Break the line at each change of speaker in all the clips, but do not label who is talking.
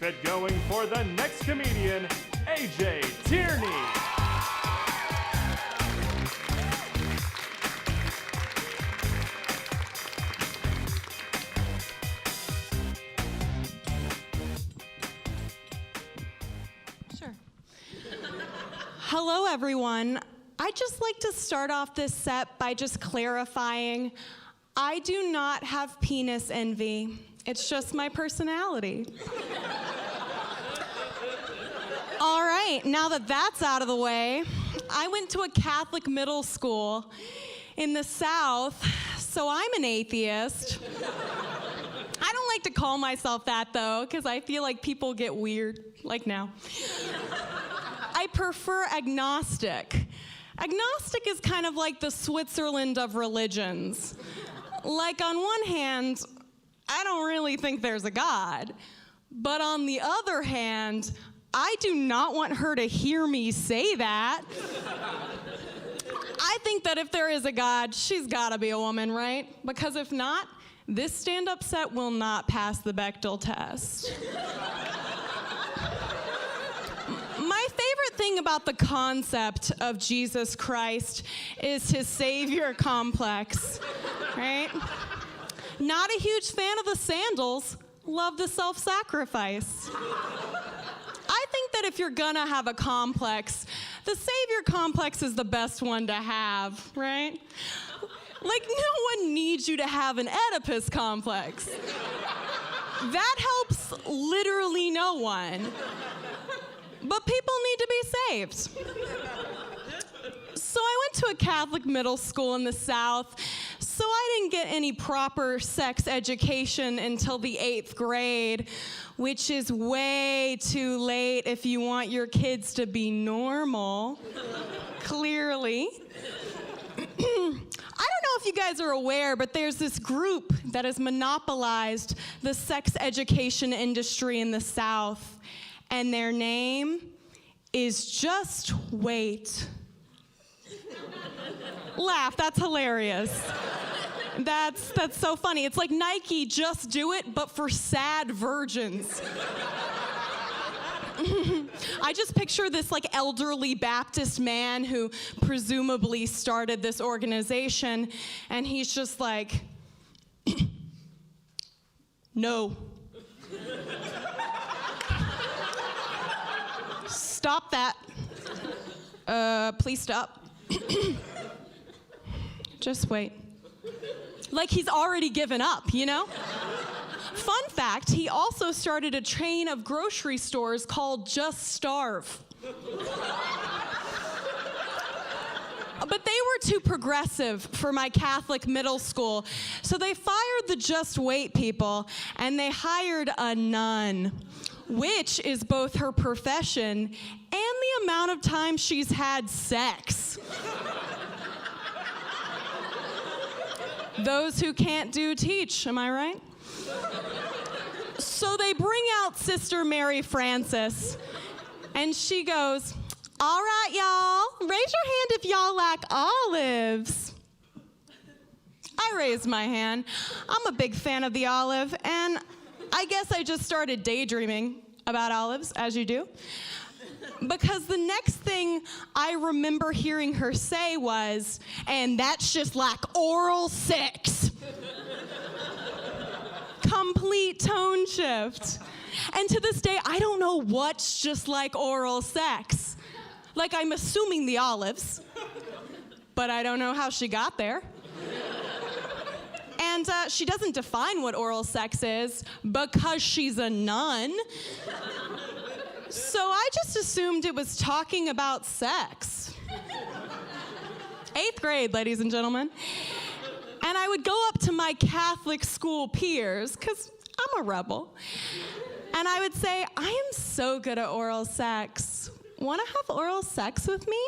it going for the next comedian, AJ Tierney.
Sure. Hello, everyone. I'd just like to start off this set by just clarifying, I do not have penis envy. It's just my personality. All right, now that that's out of the way, I went to a Catholic middle school in the South, so I'm an atheist. I don't like to call myself that, though, because I feel like people get weird, like now. I prefer agnostic. Agnostic is kind of like the Switzerland of religions. Like, on one hand, I don't really think there's a God. But on the other hand, I do not want her to hear me say that. I think that if there is a God, she's gotta be a woman, right? Because if not, this stand-up set will not pass the Bechdel test. My favorite thing about the concept of Jesus Christ is his savior complex, right? Not a huge fan of the sandals, love the self-sacrifice. I think that if you're gonna have a complex, the savior complex is the best one to have, right? Like, no one needs you to have an Oedipus complex. That helps literally no one. But people need to be saved. So I went to a Catholic middle school in the South, so I didn't get any proper sex education until the 8th grade, which is way too late if you want your kids to be normal, clearly. I don't know if you guys are aware, but there's this group that has monopolized the sex education industry in the South, and their name is Just Wait. Laugh, that's hilarious. That's so funny. It's like Nike, Just Do It, but for sad virgins. I just picture this like elderly Baptist man who presumably started this organization, and he's just like, no. Stop that. Please stop. Just wait. Like he's already given up, you know? Fun fact, he also started a chain of grocery stores called Just Starve. But they were too progressive for my Catholic middle school, so they fired the Just Wait people, and they hired a nun, which is both her profession and the amount of time she's had sex. Those who can't do teach, am I right? So they bring out Sister Mary Frances, and she goes, all right, y'all, raise your hand if y'all like olives. I raised my hand. I'm a big fan of the olive, and I guess I just started daydreaming about olives, as you do. Because the next thing I remember hearing her say was, and that's just like oral sex. Complete tone shift. And to this day, I don't know what's just like oral sex. Like, I'm assuming the olives, but I don't know how she got there. And she doesn't define what oral sex is because she's a nun. So I just assumed it was talking about sex. 8th grade, ladies and gentlemen. And I would go up to my Catholic school peers, because I'm a rebel, and I would say, I am so good at oral sex. Want to have oral sex with me?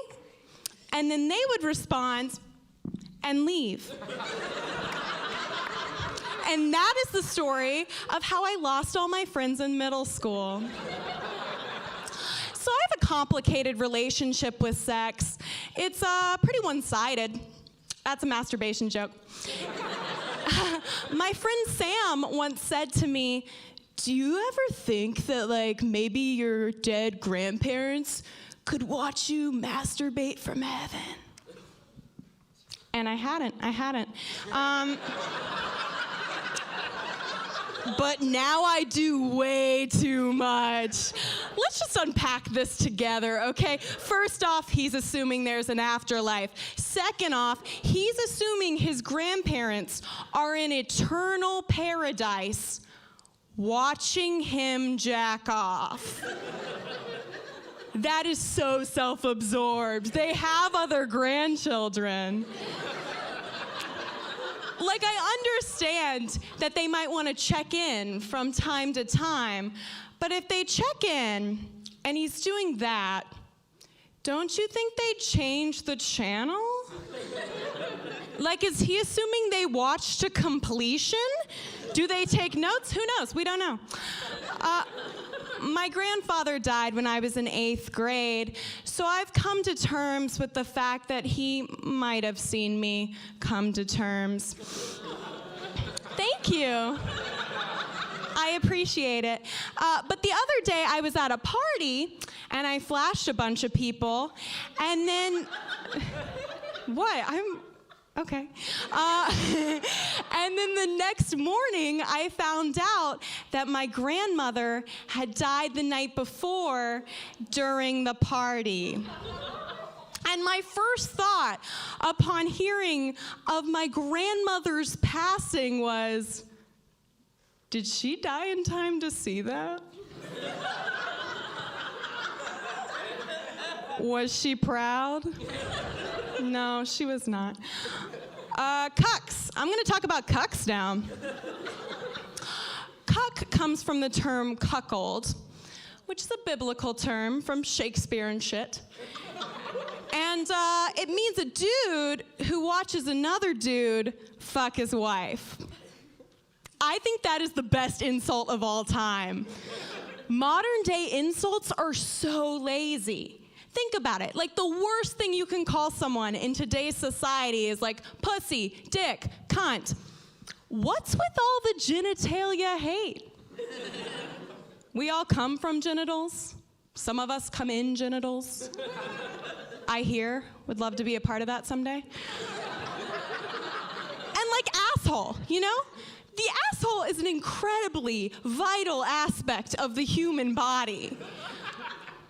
And then they would respond and leave. And that is the story of how I lost all my friends in middle school. So I have a complicated relationship with sex. It's pretty one-sided. That's a masturbation joke. My friend Sam once said to me, do you ever think that, like, maybe your dead grandparents could watch you masturbate from heaven? And I hadn't. But now I do way too much. Let's just unpack this together, okay? First off, he's assuming there's an afterlife. Second off, he's assuming his grandparents are in eternal paradise watching him jack off. That is so self-absorbed. They have other grandchildren. Like, I understand that they might want to check in from time to time, but if they check in and he's doing that, don't you think they'd change the channel? Like, is he assuming they watch to completion? Do they take notes? Who knows? We don't know. My grandfather died when I was in 8th grade, so I've come to terms with the fact that he might have seen me come to terms. Thank you. I appreciate it. But the other day I was at a party and I flashed a bunch of people, and then, what? Okay. And then the next morning, I found out that my grandmother had died the night before during the party. And my first thought upon hearing of my grandmother's passing was, did she die in time to see that? Was she proud? No, she was not. Cucks. I'm going to talk about cucks now. Cuck comes from the term cuckold, which is a biblical term from Shakespeare and shit. And it means a dude who watches another dude fuck his wife. I think that is the best insult of all time. Modern day insults are so lazy. Think about it. Like, the worst thing you can call someone in today's society is like pussy, dick, cunt. What's with all the genitalia hate? We all come from genitals. Some of us come in genitals. I would love to be a part of that someday. And like asshole, you know? The asshole is an incredibly vital aspect of the human body.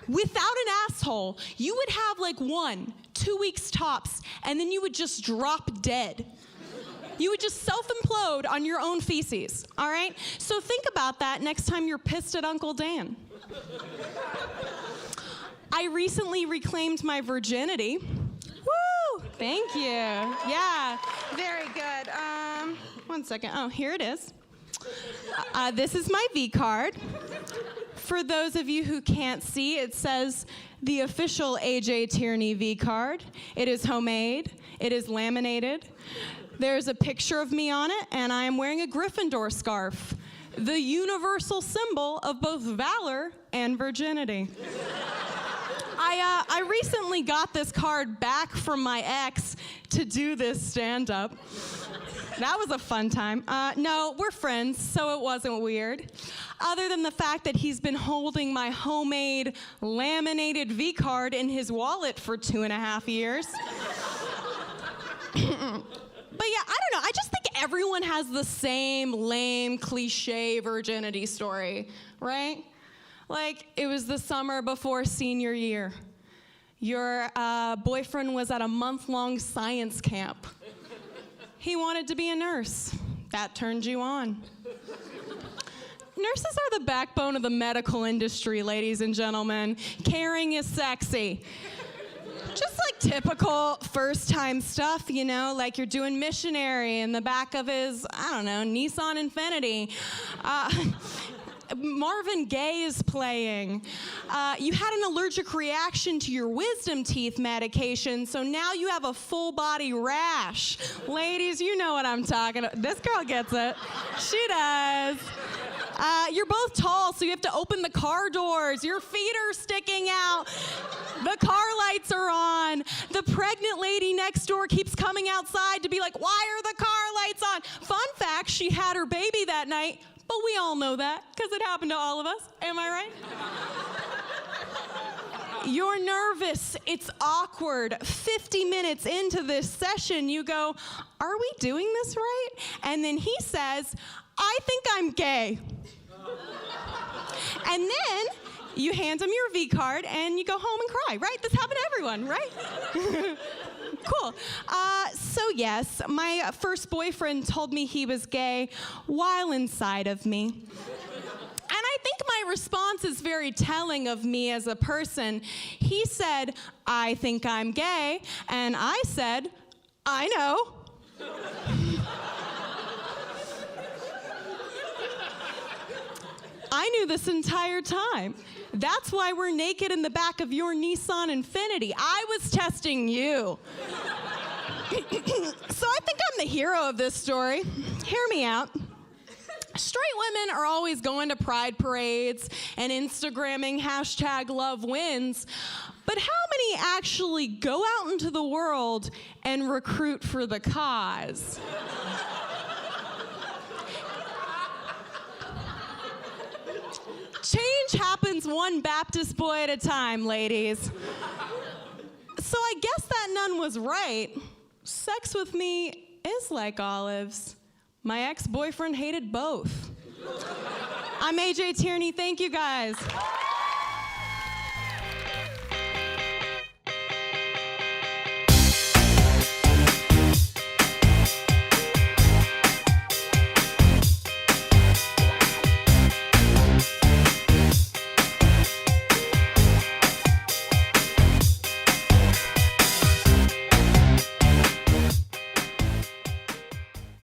Without an asshole, you would have like 1-2 weeks tops, and then you would just drop dead. You would just self-implode on your own feces, all right? So think about that next time you're pissed at Uncle Dan. I recently reclaimed my virginity. Woo! Thank you. Yeah, very good. 1 second. Oh, here it is. This is my V card. For those of you who can't see, it says the official AJ Tierney V card. It is homemade. It is laminated. There's a picture of me on it, and I am wearing a Gryffindor scarf, the universal symbol of both valor and virginity. I recently got this card back from my ex to do this stand-up. That was a fun time. No, we're friends, so it wasn't weird. Other than the fact that he's been holding my homemade laminated V card in his wallet for 2.5 years. But yeah, I don't know. I just think everyone has the same lame, cliche virginity story, right? Like, it was the summer before senior year. Your boyfriend was at a month-long science camp. He wanted to be a nurse. That turned you on. Nurses are the backbone of the medical industry, ladies and gentlemen. Caring is sexy. Just like typical first-time stuff, you know, like you're doing missionary in the back of his, I don't know, Nissan Infiniti. Marvin Gaye is playing. You had an allergic reaction to your wisdom teeth medication, so now you have a full-body rash. Ladies, you know what I'm talking about. This girl gets it. She does. You're both tall, so you have to open the car doors. Your feet are sticking out. The car lights are on. The pregnant lady next door keeps coming outside to be like, why are the car lights on? Fun fact, she had her baby that night But we all know that, because it happened to all of us. Am I right? You're nervous. It's awkward. 50 minutes into this session, you go, are we doing this right? And then he says, I think I'm gay. And then you hand him your V card and you go home and cry, right? This happened to everyone, right? Cool. So yes, my first boyfriend told me he was gay while inside of me. And I think my response is very telling of me as a person. He said, I think I'm gay, and I said, I know. I knew this entire time. That's why we're naked in the back of your Nissan Infiniti. I was testing you. So I think I'm the hero of this story. Hear me out. Straight women are always going to pride parades and Instagramming #LoveWins, but how many actually go out into the world and recruit for the cause? Change happens one Baptist boy at a time, ladies. So I guess that nun was right. Sex with me is like olives. My ex-boyfriend hated both. I'm AJ Tierney. Thank you, guys.